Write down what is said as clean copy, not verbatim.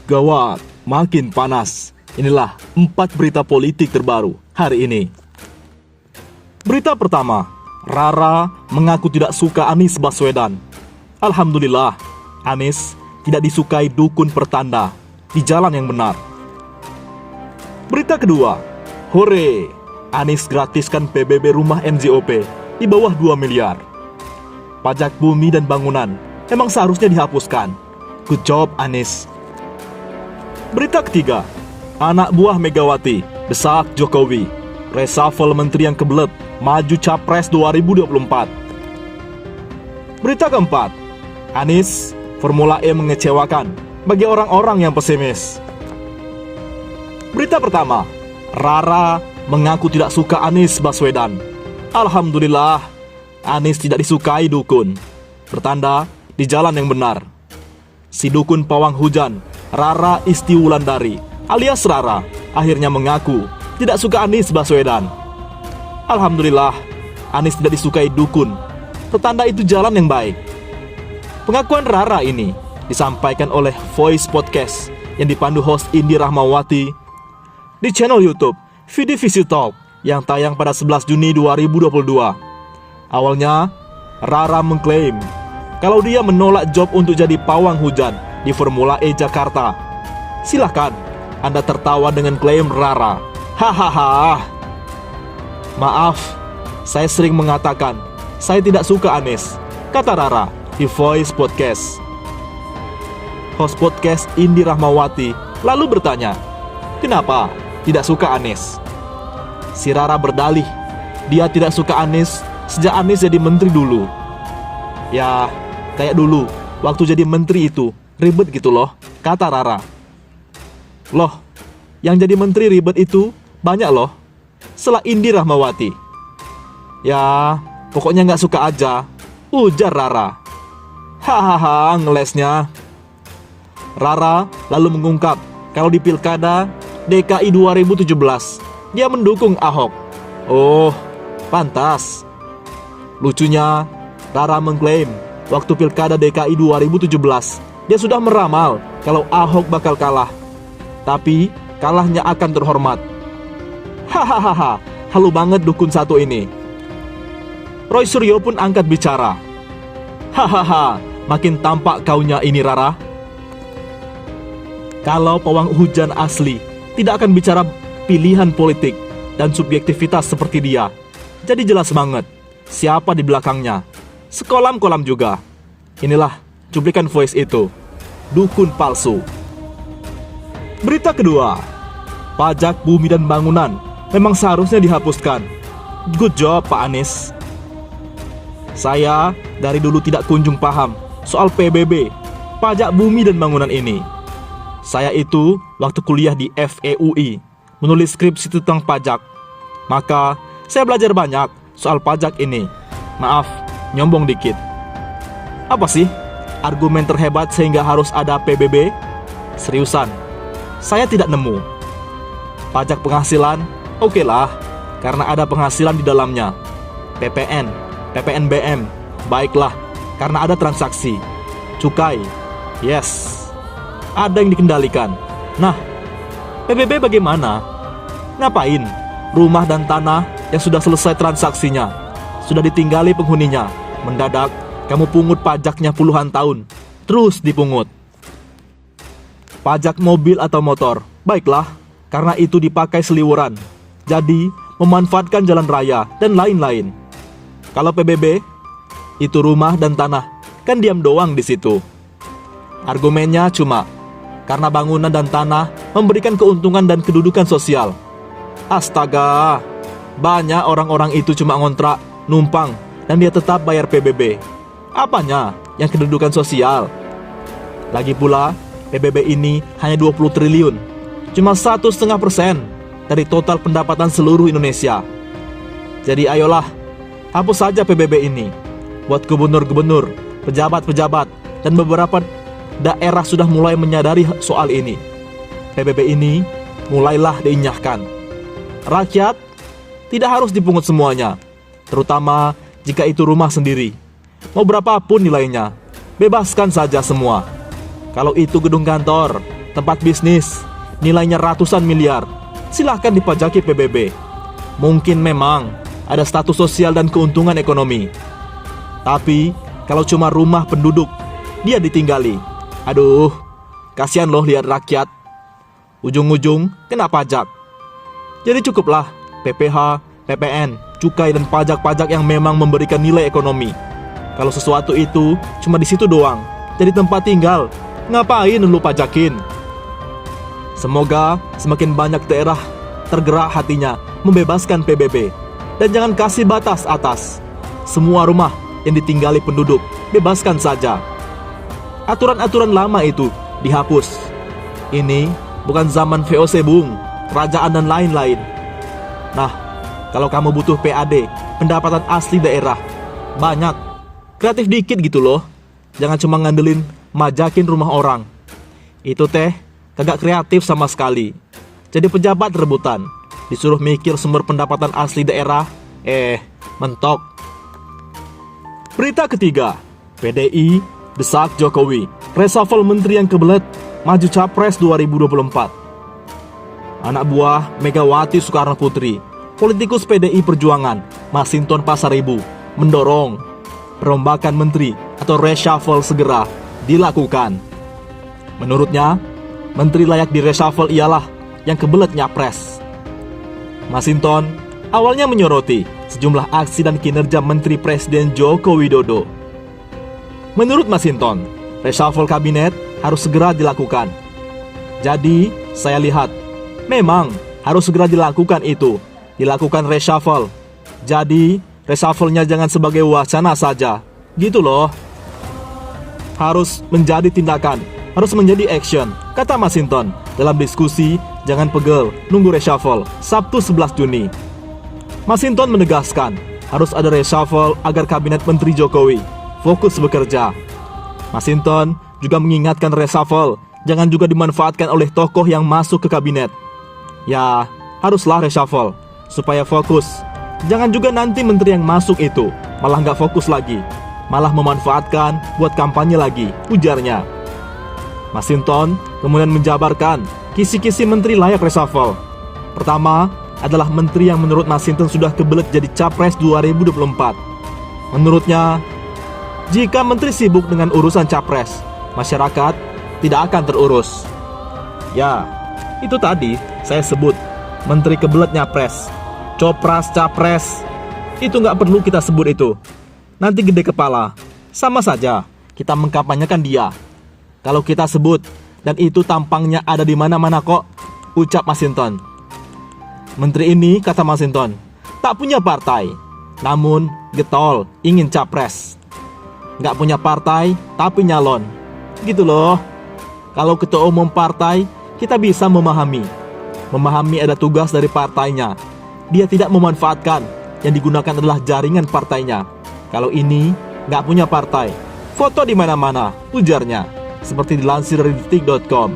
Gawat, makin panas. Inilah 4 berita politik terbaru hari ini. Berita pertama, Rara mengaku tidak suka Anies Baswedan. Alhamdulillah, Anies tidak disukai dukun pertanda di jalan yang benar. Berita kedua, hore, Anies gratiskan PBB rumah NJOP di bawah 2 miliar. Pajak bumi dan bangunan memang seharusnya dihapuskan. Good job, Anies. Berita ketiga, anak buah Megawati desak Jokowi, reshuffle menteri yang kebelet, maju capres 2024. Berita keempat, Anies, Formula E mengecewakan bagi orang-orang yang pesimis. Berita pertama, Rara mengaku tidak suka Anies Baswedan. Alhamdulillah, Anies tidak disukai dukun, bertanda di jalan yang benar. Si dukun pawang hujan, Rara Istiwulandari alias Rara, akhirnya mengaku tidak suka Anies Baswedan. Alhamdulillah, Anies tidak disukai dukun, pertanda itu jalan yang baik. Pengakuan Rara ini disampaikan oleh Voice Podcast yang dipandu host Indi Rahmawati di channel YouTube Vidi Visi Talk yang tayang pada 11 Juni 2022. Awalnya, Rara mengklaim kalau dia menolak job untuk jadi pawang hujan di Formula E Jakarta. Silahkan Anda tertawa dengan klaim Rara. Hahaha. Maaf, saya sering mengatakan saya tidak suka Anies, kata Rara di Voice Podcast. Host podcast Indi Rahmawati lalu bertanya, kenapa tidak suka Anies? Si Rara berdalih, dia tidak suka Anies sejak Anies jadi menteri dulu. Ya, kayak dulu, waktu jadi menteri itu ribet gitu loh, kata Rara. Loh, yang jadi menteri ribet itu banyak loh, setelah Indi Rahmawati. Ya, pokoknya gak suka aja, ujar Rara. Hahaha, ngelesnya. Rara lalu mengungkap kalau di Pilkada DKI 2017 dia mendukung Ahok. Oh, pantas. Lucunya, Rara mengklaim waktu Pilkada DKI 2017 dia sudah meramal kalau Ahok bakal kalah, tapi kalahnya akan terhormat. Hahaha, halu banget dukun satu ini. Roy Suryo pun angkat bicara. Hahaha, makin tampak kaunya ini Rara. Kalau pawang hujan asli tidak akan bicara pilihan politik dan subjektivitas seperti dia. Jadi jelas banget siapa di belakangnya. Sekolam-kolam juga. Inilah cuplikan voice itu. Dukun palsu. Berita kedua, pajak bumi dan bangunan memang seharusnya dihapuskan. Good job, Pak Anies. Saya dari dulu tidak kunjung paham soal PBB, pajak bumi dan bangunan ini. Saya itu waktu kuliah di FEUI menulis skripsi tentang pajak. Maka saya belajar banyak soal pajak ini. Maaf, nyombong dikit. Apa sih argumen terhebat sehingga harus ada PBB? Seriusan, saya tidak nemu. Pajak penghasilan, oke lah, karena ada penghasilan di dalamnya. PPN, PPNBM, baiklah, karena ada transaksi. Cukai, yes, ada yang dikendalikan. Nah, PBB bagaimana? Ngapain? Rumah dan tanah yang sudah selesai transaksinya, sudah ditinggali penghuninya, mendadak kamu pungut pajaknya puluhan tahun, terus dipungut. Pajak mobil atau motor, baiklah, karena itu dipakai seliwuran, jadi memanfaatkan jalan raya dan lain-lain. Kalau PBB, itu rumah dan tanah, kan diam doang di situ. Argumennya cuma karena bangunan dan tanah memberikan keuntungan dan kedudukan sosial. Astaga, banyak orang-orang itu cuma ngontrak, numpang, dan dia tetap bayar PBB. Apanya yang kedudukan sosial? Lagi pula, PBB ini hanya 20 triliun, cuma 1,5% dari total pendapatan seluruh Indonesia. Jadi ayolah, hapus saja PBB ini. Buat gubernur-gubernur, pejabat-pejabat, dan beberapa daerah sudah mulai menyadari soal ini. PBB ini mulailah diinyahkan. Rakyat tidak harus dipungut semuanya, terutama jika itu rumah sendiri. Mau berapapun nilainya, bebaskan saja semua. Kalau itu gedung kantor, tempat bisnis, nilainya ratusan miliar, silahkan dipajaki PBB. Mungkin memang ada status sosial dan keuntungan ekonomi. Tapi kalau cuma rumah penduduk, dia ditinggali. Aduh, kasihan loh lihat rakyat. Ujung-ujung kena pajak. Jadi cukuplah PPH, PPN, cukai dan pajak-pajak yang memang memberikan nilai ekonomi. Kalau sesuatu itu cuma di situ doang, jadi tempat tinggal, ngapain lu pajakin? Semoga semakin banyak daerah tergerak hatinya membebaskan PBB. Dan jangan kasih batas atas. Semua rumah yang ditinggali penduduk, bebaskan saja. Aturan-aturan lama itu dihapus. Ini bukan zaman VOC Bung, kerajaan dan lain-lain. Nah, kalau kamu butuh PAD, pendapatan asli daerah, banyak. Kreatif dikit gitu loh. Jangan cuma ngandelin majakin rumah orang. Itu teh kagak kreatif sama sekali. Jadi pejabat rebutan, disuruh mikir sumber pendapatan asli daerah, mentok. Berita ketiga, PDI desak Jokowi, reshuffle menteri yang kebelet, maju capres 2024. Anak buah Megawati Soekarno Putri, politikus PDI Perjuangan, Masinton Pasaribu, mendorong perombakan menteri atau reshuffle segera dilakukan. Menurutnya, menteri layak di reshuffle ialah yang kebelet nyapres. Masinton awalnya menyoroti sejumlah aksi dan kinerja Menteri Presiden Joko Widodo. Menurut Masinton, reshuffle kabinet harus segera dilakukan. Jadi, saya lihat, memang harus segera dilakukan itu. Dilakukan reshuffle. Jadi, reshuffle-nya jangan sebagai wacana saja. Gitu loh. Harus menjadi tindakan, harus menjadi action, kata Masinton dalam diskusi Jangan Pegel, Nunggu Reshuffle, Sabtu 11 Juni. Masinton menegaskan, harus ada reshuffle agar kabinet Menteri Jokowi fokus bekerja. Masinton juga mengingatkan reshuffle jangan juga dimanfaatkan oleh tokoh yang masuk ke kabinet. Ya, haruslah reshuffle supaya fokus. Jangan juga nanti menteri yang masuk itu malah nggak fokus lagi, malah memanfaatkan buat kampanye lagi, ujarnya. Masinton kemudian menjabarkan kisi-kisi menteri layak reshuffle. Pertama adalah menteri yang menurut Masinton sudah kebelet jadi capres 2024. Menurutnya, jika menteri sibuk dengan urusan capres, masyarakat tidak akan terurus. Ya, itu tadi saya sebut menteri kebelet nyapres. Copras capres, itu nggak perlu kita sebut itu. Nanti gede kepala. Sama saja kita mengkampanyekan dia. Kalau kita sebut, dan itu tampangnya ada di mana-mana kok, ucap Masinton. Menteri ini, kata Masinton, tak punya partai, namun getol ingin capres. Nggak punya partai, tapi nyalon. Gitu loh. Kalau ketua umum partai, kita bisa memahami. Memahami ada tugas dari partainya. Dia tidak memanfaatkan, yang digunakan adalah jaringan partainya. Kalau ini nggak punya partai, foto di mana-mana, ujarnya. Seperti dilansir dari detik.com.